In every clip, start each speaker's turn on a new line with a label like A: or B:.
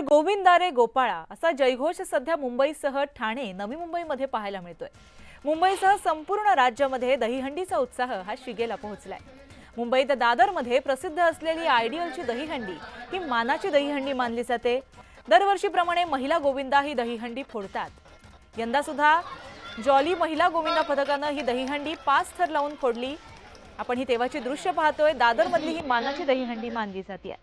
A: गोविंदा रे गोपाळा असा जयघोष सध्या मुंबईसह ठाणे, नवी मुंबईमध्ये पाहायला मिळतोय। मुंबईसह संपूर्ण राज्यामध्ये दहीहंडीचा उत्साह हा शिगेला पोहोचलाय। मुंबईत दादरमध्ये प्रसिद्ध असलेली आयडियलची दहीहंडी ही मानाची दहीहंडी मानली जाते। दरवर्षीप्रमाणे महिला गोविंदा ही दहीहंडी फोडतात। यंदा सुद्धा जॉली महिला गोविंदा पथकाने ही दहीहंडी 5 थर लावून फोडली। आपण ही तेव्हाची दृश्य पाहतोय। दादरमधली ही मानाची दहीहंडी मानली जाते।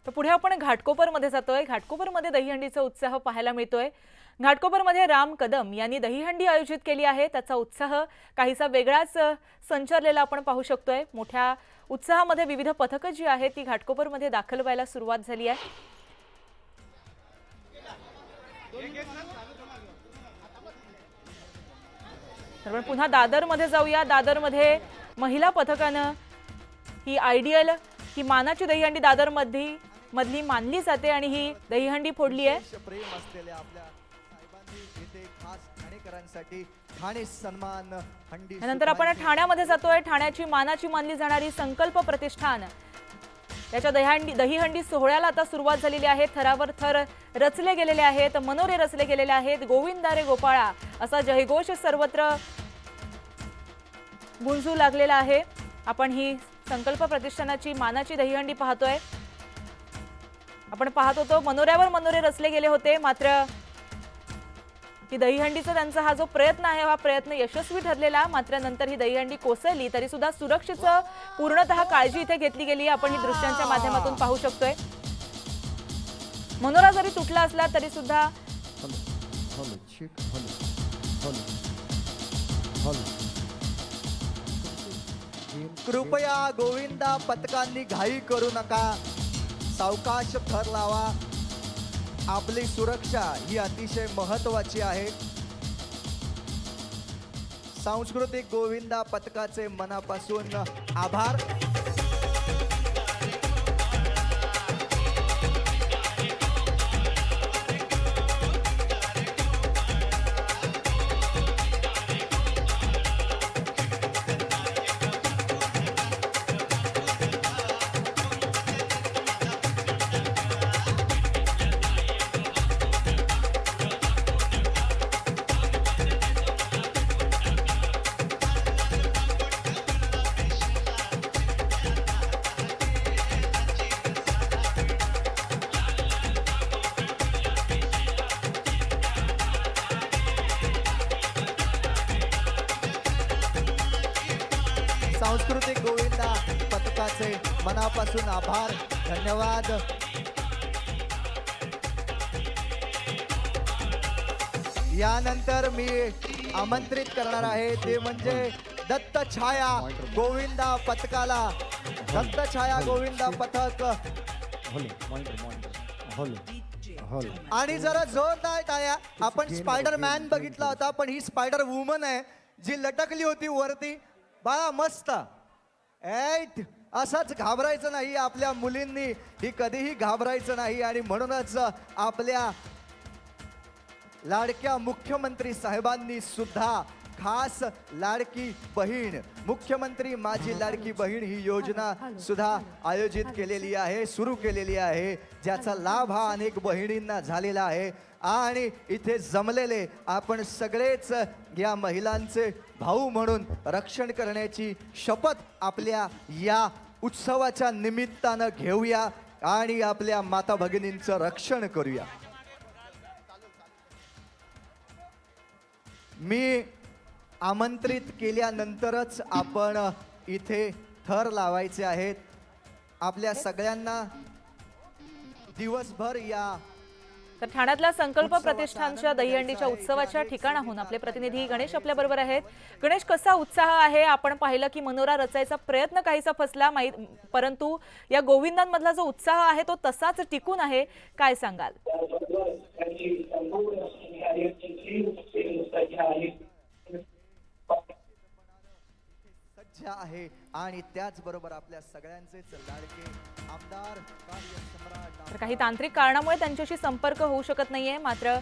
A: तर पुढे आपण घाटकोपरमध्ये जातोय। घाटकोपरमध्ये दहीहंडीचा उत्साह पाहायला मिळतोय। घाटकोपरमध्ये राम कदम यांनी दहीहंडी आयोजित केली आहे। त्याचा उत्साह काहीसा वेगळाच संचारलेला आपण पाहू शकतोय। मोठ्या उत्साहामध्ये विविध पथकं जी आहेत ती घाटकोपरमध्ये दाखल व्हायला सुरुवात झाली आहे। तर पुन्हा दादरमध्ये जाऊया। दादरमध्ये महिला पथकानं ही आयडियल ही मानाची दहीहंडी दादरमध्ये मधली मानली जाते आणि ही दहीहंडी फोडली आहे।
B: प्रेम असलेल्या आपल्या साहेबांनी इथे खास ठाणेकरांसाठी ठाणे सन्मान हंडी।
A: नंतर आपण ठाण्यामध्ये जातोय। ठाण्याची मानाची मानली जाणारी संकल्प प्रतिष्ठान याच्या दहीहंडी सोहळ्याला आता सुरुवात झालेली आहे। थरावर थर रचले गेलेले आहेत, मनोरे रचले गेलेले आहेत। गोविंदा रे गोपाळा असा जयघोष सर्वत्र गुंजू लागलेला आहे। आपण ही संकल्प प्रतिष्ठानाची मानाची दहीहंडी पाहतोय। आपण पाहत होतो मनोऱ्यावर मनोरे रचले गेले होते, मात्र ही दहीहंडीचा त्यांचा हा जो प्रयत्न आहे हा प्रयत्न यशस्वी ठरलेला। मात्र नंतर ही दहीहंडी कोसळली तरी सुद्धा सुरक्षेचं पूर्णतः काळजी इथे घेतली गेली। आपण ही दृश्यांच्या माध्यमातून पाहू शकतोय। मनोरा जरी तुटला असला तरी सुद्धा
B: कृपया गोविंदा पथकांनी घाई करू नका, सावकाश थर लावा। आपली सुरक्षा ही अतिशय महत्त्वाची आहे। सांस्कृतिक गोविंदा पथकाचे मनापासून आभार। सांस्कृतिक गोविंदा पथकाचे मनापासून आभार, धन्यवाद। यानंतर मी आमंत्रित करणार आहे ते म्हणजे दत्त छाया गोविंदा पथकाला। दत्त छाया गोविंदा पथक आणि जरा जोरदार टाळ्या। आपण स्पायडरमॅन बघितला होता, पण ही स्पायडर वुमन आहे जी लटकली होती वरती। बाळा मस्त असंच घाबरायचं नाही। आपल्या मुलींनी ही कधीही घाबरायचं नाही आणि म्हणूनच आपल्या लाडक्या मुख्यमंत्री साहेबांनी सुद्धा खास लाडकी बहीण मुख्यमंत्री माझी लाडकी बहीण ही योजना सुद्धा आयोजित केलेली आहे, सुरू केलेली आहे, ज्याचा लाभ हा अनेक बहिणींना झालेला आहे। आणि इथे जमलेले आपण सगळेच या महिलांचे भाऊ म्हणून रक्षण करण्याची शपथ आपल्या या उत्सवाच्या निमित्तानं घेऊया आणि आपल्या माता भगिनींचं रक्षण करूया। मी आमंत्रित केल्यानंतरच आपण इथे थर लावायचे आहेत. आपल्या सगळ्यांना दिवसभर या
A: तर ठाण्यातल्या संकल्प प्रतिष्ठानच्या दहीहंडीच्या उत्सवाच्या ठिकाणाहून आपले प्रतिनिधी गणेश आपल्या बरोबर आहेत. गणेश, कसा उत्साह आहे? आपण पाहिलं की मनोरा रचायचा प्रयत्न काहीसा फसला, परंतु या गोविंदांमधला जो उत्साह आहे तो तसाच टिकून आहे. काय सांगाल?
B: सज्ज आहे आणि त्याचबरोबर आपल्या सगळ्यांचेच लाडके आमदार कार्यसम्राट
A: तर काही तांत्रिक कारणामुळे त्यांच्याशी संपर्क होऊ शकत नाहीये. मात्र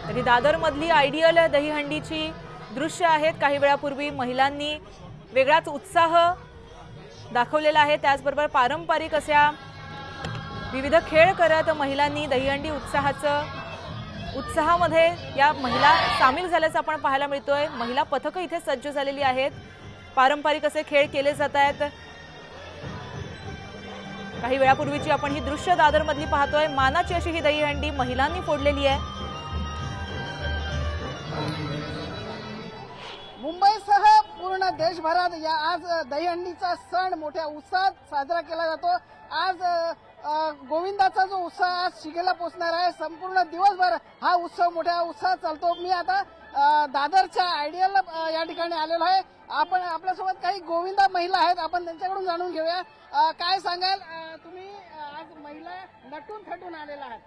A: तरी दादर मधली आयडियल दहीहंडीची दृश्य आहेत. काही वेळापूर्वी महिलांनी वेगळाच उत्साह दाखवलेला आहे. त्याचबरोबर पारंपरिक अशा विविध खेळ करत महिलांनी दहीहंडी उत्साहामध्ये या महिला सामील झाल्याचं आपण पाहायला मिळतोय. महिला पथकं इथे सज्ज झालेली आहेत. पारंपरिक असे खेळ केले जात आहेत. काही वेळापूर्वीची आपण ही दृश्य दादर मधली पाहतोय. मानाची अशी ही दहीहंडी महिलांनी फोडलेली आहे.
C: मुंबईसह पूर्ण देशभरात या आज दहीहंडीचा सण मोठ्या उत्साहात साजरा केला जातो. आज गोविंदाचा जो उत्साह आज शिगेला पोचणार आहे. संपूर्ण दिवसभर हा उत्सव मोठ्या उत्साहात चालतो. मी आता दादरच्या आयडियल या ठिकाणी आलेलो आहे. आपण आपल्यासोबत काही गोविंदा महिला आहेत. आपण त्यांच्याकडून जाणून घेऊया. काय सांगाल, तुम्ही आज महिला नटून थटून आलेला आहात?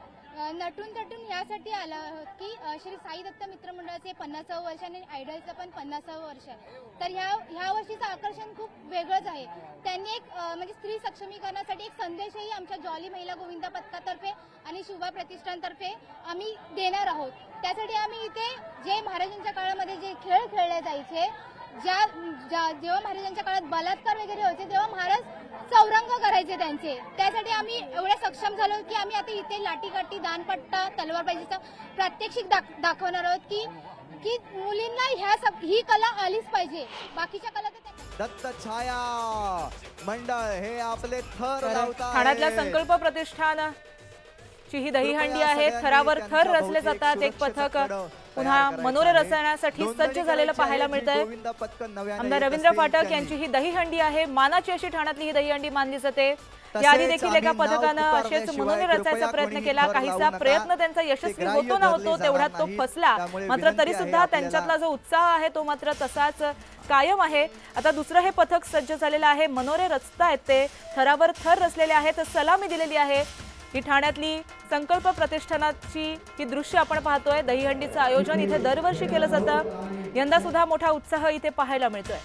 D: नटून थटून यासाठी आला आहोत की श्री साई दत्त मित्र मंडळाचे 50वे वर्ष आणि आयडलचं पण 50वे वर्ष आहे. तर ह्या वर्षीचं आकर्षण खूप वेगळंच आहे. त्यांनी एक म्हणजे स्त्री सक्षमीकरणासाठी एक संदेशही आमच्या जॉली महिला गोविंदा पथकातर्फे आणि शुभा प्रतिष्ठानतर्फे आम्ही देणार आहोत. त्यासाठी आम्ही इथे जे महाराजांच्या काळामध्ये जे खेळ खेळले जायचे, जेव्हा महाराजांच्या काळात बलात्कार वगैरे होते तेव्हा महाराज चौरंग करायचे त्यांचे, त्यासाठी आम्ही एवढे सक्षम झालो की आम्ही आता इथे लाठीकाठी, दानपट्टा, तलवारबाजीचा प्रात्यक्षिक दाखवणार आहोत की मुलींना ही कला आलीच पाहिजे. बाकीच्या कला तर
B: दत्त छाया मंडळ हे आपले थर लावतात.
A: ठाण्यातल्या संकल्प प्रतिष्ठान ची ही दहीहंडी आहे. थरावर थर रचले जातात. एक पथक पुन्हा मनोरे रचण्यासाठी सज्ज झालेलं पाहायला मिळतंय. आमदार रवींद्र फाटक यांची ही दहीहंडी आहे. मानाची अशी ठाण्यातली ही दहीहंडी मानली जाते. याआधी देखील एका पथकानं असेच मनोरे रचायचा प्रयत्न केला. काहीसा प्रयत्न त्यांचा यशस्वी होतो ना होतो तेवढ्यात तो फसला. मात्र तरी सुद्धा त्यांच्यातला जो उत्साह आहे तो मात्र तसाच कायम आहे. आता दुसरं हे पथक सज्ज झालेलं आहे. मनोरे रचतायत ते. थरावर थर रचलेले आहेत. सलामी दिलेली आहे. ही ठाण्यातली संकल्प प्रतिष्ठानाची ही दृश्य आपण पाहतोय. दहीहंडीचं आयोजन इथे दरवर्षी केलं जातं. यंदा सुद्धा मोठा उत्साह इथे पाहायला मिळतोय.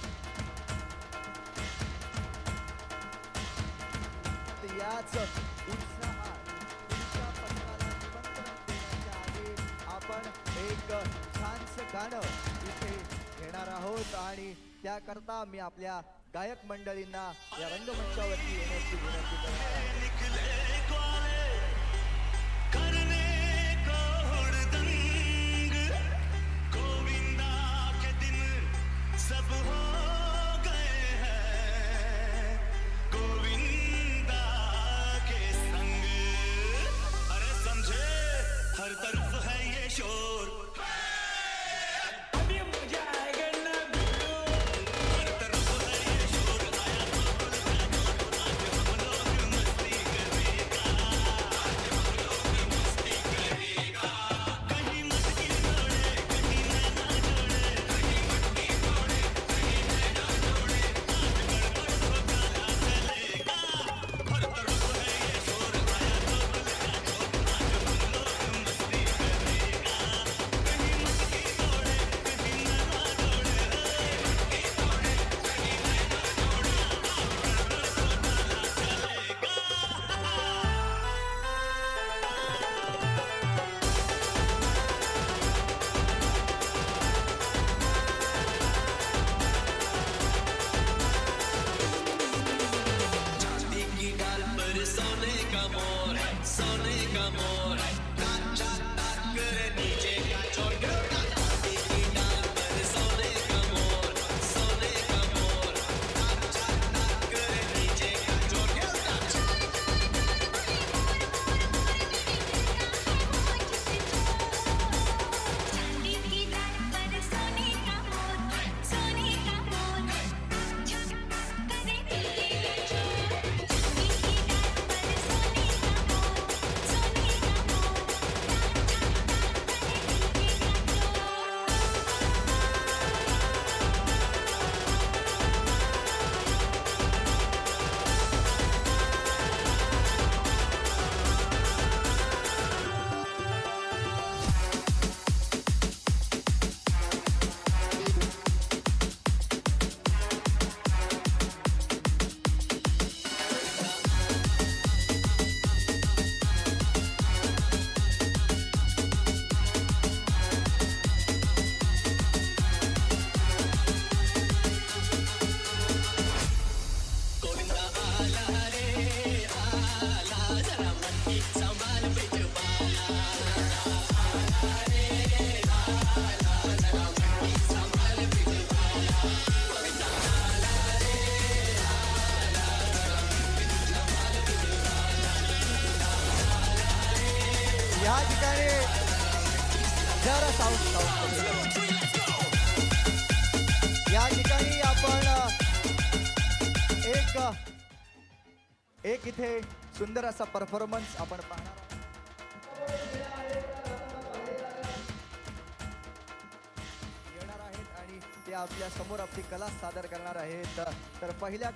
B: आपण एक छानसं गाणं इथे घेणार आहोत आणि त्याकरता मी आपल्या गायक मंडळींना या रंगमंचावरती येण्याची विनंती करणार आहे.
E: सब हो गए हैं गोविंदा के संग. अरे समझे हर तरफ है ये शोर. अभी मजा आएगा ना भिड़ो. हर तरफ है ये शोर. आया बाबुल आज हम लोग मस्ती करेगा. आज हम लोग मस्ती करेगा. कहीं मस्ती जोड़े, कहीं नैना जोड़े, कहीं मस्ती जोड़े, कहीं नैना जोड़े. आज गड़बड़ हो गया चलेगा. हर तरफ है ये शोर. आया बाबुल का जोर. आज हम लोग मस्ती करेगा. कहीं मस्ती जोड़े, कहीं नैना जोड़े, मस्ती जोड़े, कहीं नैना जोड़े. आज गड़बड़ चांदी की डाल पर सोने का मोर है, सोने का मोर है. टाक टाक टाक करे नीचे का चोर. चांदी की डाल पर सोने का मोर, सोने का मोर. टाक टाक टाक करे नीचे का चोर. जरा मनकी संभाल बिजबाला
B: या ठिकाणी जरा साऊंड या ठिकाणी आपण एक इथे सुंदर असा परफॉर्मन्स आपण पाहणार येणार आहेत आणि ते आपल्या समोर आपली कला सादर करणार आहेत. तर पहिल्या